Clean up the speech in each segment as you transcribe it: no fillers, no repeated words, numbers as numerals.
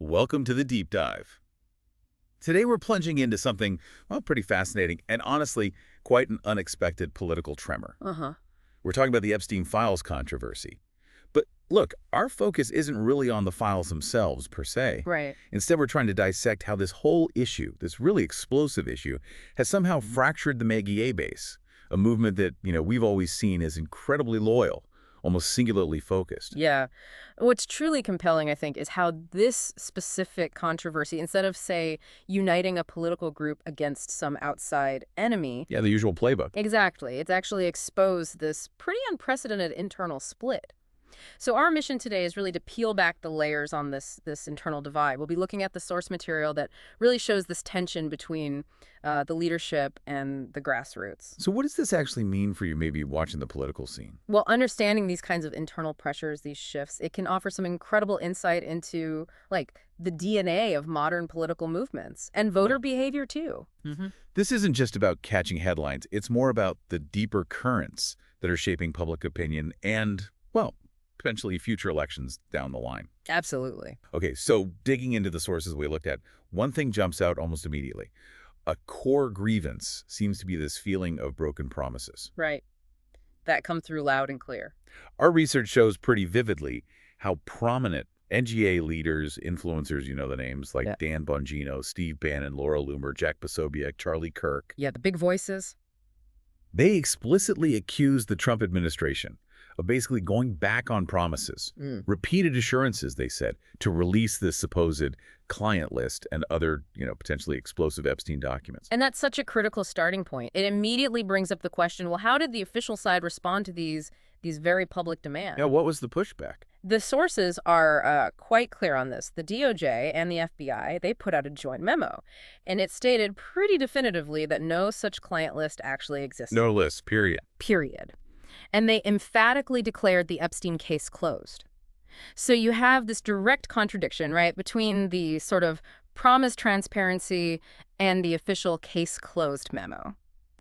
Welcome to the deep dive. Today we're plunging into something, well, pretty fascinating and honestly quite an unexpected political tremor. Uh-huh. We're talking about the Epstein files controversy. But look, our focus isn't really on the files themselves per se. Right. Instead, we're trying to dissect how this whole issue, this really explosive issue, has somehow fractured the MAGA base, a movement that, we've always seen as incredibly loyal, almost singularly focused. Yeah. What's truly compelling, I think, is how this specific controversy, instead of, say, uniting a political group against some outside enemy, Yeah, the usual playbook. exactly, it's actually exposed this pretty unprecedented internal split. So our mission today is really to peel back the layers on this internal divide. We'll be looking at the source material that really shows this tension between the leadership and the grassroots. So what does this actually mean for you, maybe watching the political scene? Well, understanding these kinds of internal pressures, these shifts, it can offer some incredible insight into, like, the DNA of modern political movements and voter behavior, too. This isn't just about catching headlines. It's more about the deeper currents that are shaping public opinion and, well, potentially future elections down the line. Absolutely. Okay, so digging into the sources we looked at, one thing jumps out almost immediately. A core grievance seems to be this feeling of broken promises. Right. That come through loud and clear. Our research shows pretty vividly how prominent NGA leaders, influencers, you know the names, like Yeah. Dan Bongino, Steve Bannon, Laura Loomer, Jack Posobiec, Charlie Kirk, Yeah, the big voices. they explicitly accuse the Trump administration of basically going back on promises, repeated assurances, they said, to release this supposed client list and other, potentially explosive Epstein documents. And that's such a critical starting point. It immediately brings up the question, well, how did the official side respond to these very public demands? Yeah, what was the pushback? The sources are quite clear on this. The DOJ and the FBI, they put out a joint memo, and it stated pretty definitively that no such client list actually existed. No list, period. Period. And they emphatically declared the Epstein case closed. So you have this direct contradiction, right, between the sort of promised transparency and the official case closed memo.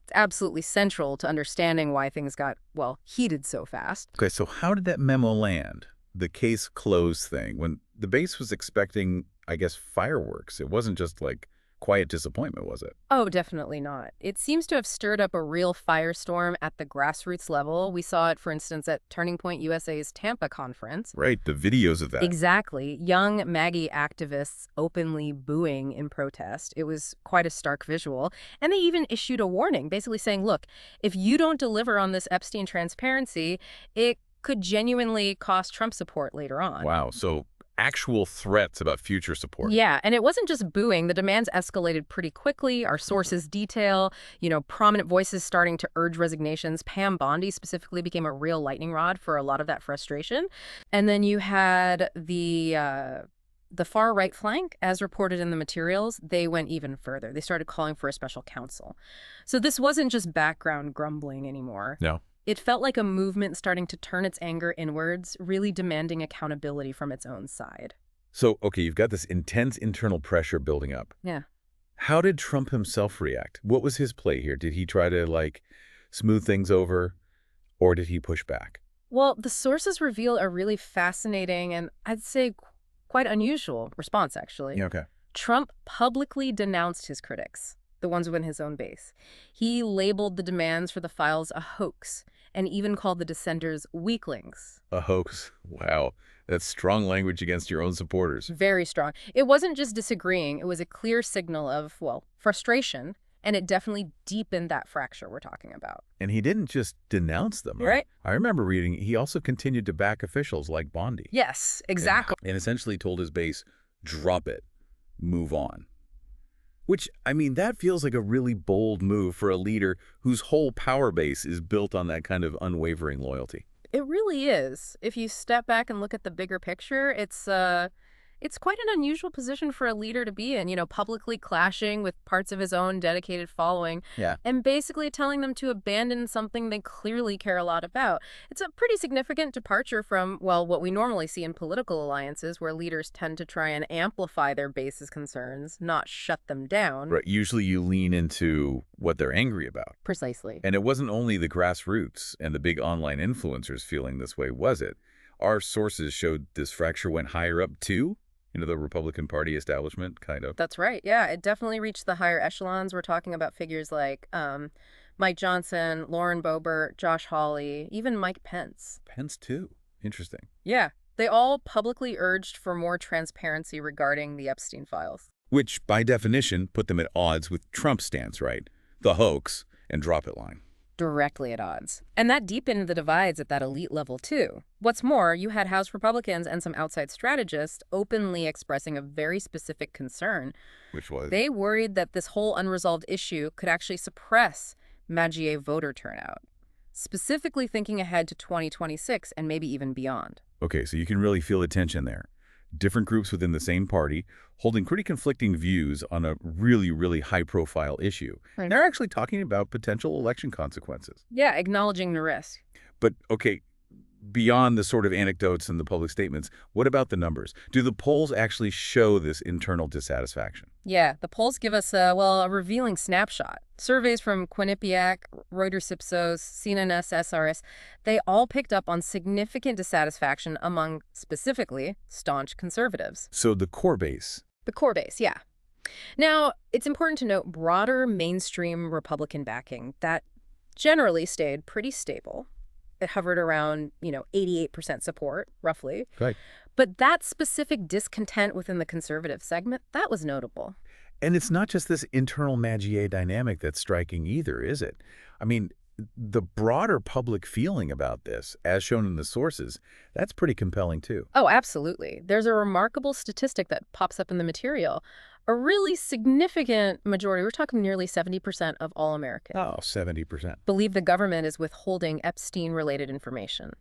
It's absolutely central to understanding why things got, well, heated so fast. Okay, so how did that memo land? The case closed thing, when the base was expecting, I guess, fireworks. It wasn't just like quiet disappointment, was it? Oh, definitely not. It seems to have stirred up a real firestorm at the grassroots level. We saw it, for instance, at Turning Point USA's Tampa conference. Right, the videos of that. Exactly. Young MAGA activists openly booing in protest. It was quite a stark visual. And they even issued a warning, basically saying, look, if you don't deliver on this Epstein transparency, it could genuinely cost Trump support later on. Wow, so actual threats about future support. Yeah, and it wasn't just booing. The demands escalated pretty quickly. Our sources detail, prominent voices starting to urge resignations. Pam Bondi specifically became a real lightning rod for a lot of that frustration. And then you had the far right flank, as reported in the materials. They went even further. They started calling for a special counsel. So this wasn't just background grumbling anymore. No. It felt like a movement starting to turn its anger inwards, really demanding accountability from its own side. So, okay, you've got this intense internal pressure building up. Yeah. How did Trump himself react? What was his play here? Did he try to, smooth things over, or did he push back? Well, the sources reveal a really fascinating and I'd say quite unusual response, actually. Yeah, okay. Trump publicly denounced his critics, the ones within his own base. He labeled the demands for the files a hoax and even called the dissenters weaklings. A hoax. Wow. That's strong language against your own supporters. Very strong. It wasn't just disagreeing. It was a clear signal of, well, frustration, and it definitely deepened that fracture we're talking about. And he didn't just denounce them. Right. I remember reading he also continued to back officials like Bondi. Yes, exactly. And essentially told his base, drop it, move on. Which, that feels like a really bold move for a leader whose whole power base is built on that kind of unwavering loyalty. It really is. If you step back and look at the bigger picture, it's quite an unusual position for a leader to be in, publicly clashing with parts of his own dedicated following. Yeah. And basically telling them to abandon something they clearly care a lot about. It's a pretty significant departure from, well, what we normally see in political alliances, where leaders tend to try and amplify their base's concerns, not shut them down. Right. Usually you lean into what they're angry about. Precisely. And it wasn't only the grassroots and the big online influencers feeling this way, was it? Our sources showed this fracture went higher up too, The Republican Party establishment, kind of. That's right. Yeah, it definitely reached the higher echelons. We're talking about figures like Mike Johnson, Lauren Boebert, Josh Hawley, even Mike Pence. Pence, too. Interesting. Yeah, they all publicly urged for more transparency regarding the Epstein files. Which, by definition, put them at odds with Trump's stance, right? The hoax and drop it line. Directly at odds. And that deepened the divides at that elite level, too. What's more, you had House Republicans and some outside strategists openly expressing a very specific concern. Which was? They worried that this whole unresolved issue could actually suppress MAGA voter turnout, specifically thinking ahead to 2026 and maybe even beyond. Okay, so you can really feel the tension there. Different groups within the same party holding pretty conflicting views on a really, really high-profile issue. Right. They're actually talking about potential election consequences. Yeah, acknowledging the risk. But, okay, beyond the sort of anecdotes and the public statements, what about the numbers? Do the polls actually show this internal dissatisfaction? Yeah, the polls give us a revealing snapshot. Surveys from Quinnipiac, Reuters Ipsos, CNN SRS, they all picked up on significant dissatisfaction among, specifically, staunch conservatives. So the core base. The core base, yeah. Now, it's important to note broader mainstream Republican backing that generally stayed pretty stable. It hovered around, 88% support, roughly. Right. But that specific discontent within the conservative segment, that was notable. And it's not just this internal MAGA dynamic that's striking either, is it? I mean, the broader public feeling about this, as shown in the sources, that's pretty compelling too. Oh, absolutely. There's a remarkable statistic that pops up in the material. A really significant majority, we're talking nearly 70% of all Americans, Oh, 70%. believe the government is withholding Epstein-related information.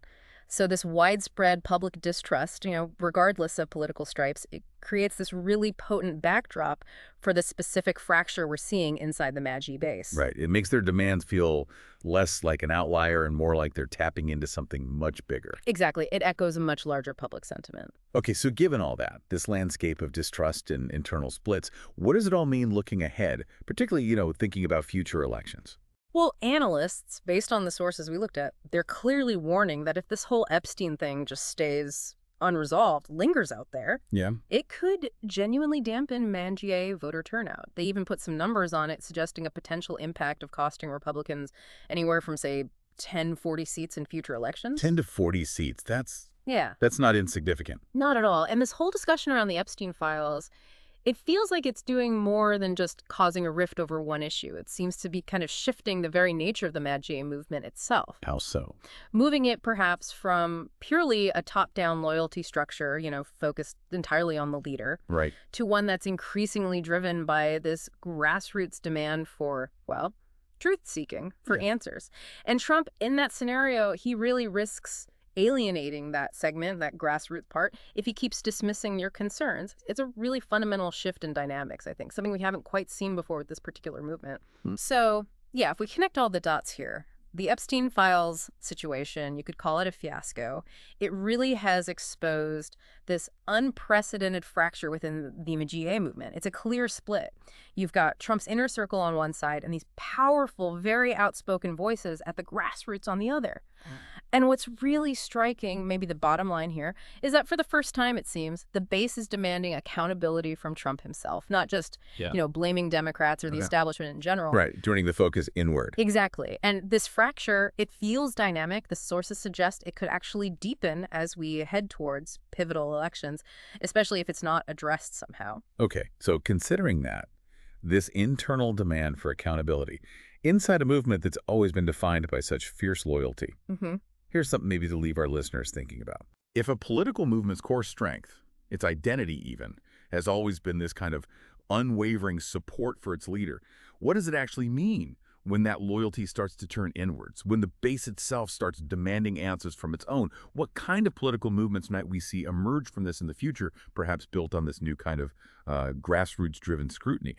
So this widespread public distrust, regardless of political stripes, it creates this really potent backdrop for the specific fracture we're seeing inside the MAGA base. Right. It makes their demands feel less like an outlier and more like they're tapping into something much bigger. Exactly. It echoes a much larger public sentiment. Okay, so given all that, this landscape of distrust and internal splits, what does it all mean looking ahead, particularly, thinking about future elections? Well, analysts, based on the sources we looked at, they're clearly warning that if this whole Epstein thing just stays unresolved, lingers out there, Yeah. it could genuinely dampen MAGA voter turnout. They even put some numbers on it, suggesting a potential impact of costing Republicans anywhere from, say, 10, 40 seats in future elections. 10 to 40 seats. That's not insignificant. Not at all. And this whole discussion around the Epstein files, it feels like it's doing more than just causing a rift over one issue. It seems to be kind of shifting the very nature of the MAGA movement itself. How so? Moving it perhaps from purely a top-down loyalty structure, focused entirely on the leader, Right. to one that's increasingly driven by this grassroots demand for, truth-seeking, for answers. And Trump, in that scenario, he really risks alienating that segment, that grassroots part, if he keeps dismissing your concerns. It's a really fundamental shift in dynamics, I think, something we haven't quite seen before with this particular movement. So, yeah, if we connect all the dots here, the Epstein files situation, you could call it a fiasco. It really has exposed this unprecedented fracture within the MAGA movement. It's a clear split. You've got Trump's inner circle on one side and these powerful, very outspoken voices at the grassroots on the other. And what's really striking, maybe the bottom line here, is that for the first time, it seems, the base is demanding accountability from Trump himself, not just, blaming Democrats or the establishment in general. Right, turning the focus inward. Exactly. And this fracture, it feels dynamic. The sources suggest it could actually deepen as we head towards pivotal elections, especially if it's not addressed somehow. Okay, so considering that, this internal demand for accountability, inside a movement that's always been defined by such fierce loyalty, here's something maybe to leave our listeners thinking about. If a political movement's core strength, its identity even, has always been this kind of unwavering support for its leader, what does it actually mean when that loyalty starts to turn inwards, when the base itself starts demanding answers from its own? What kind of political movements might we see emerge from this in the future, perhaps built on this new kind of grassroots-driven scrutiny?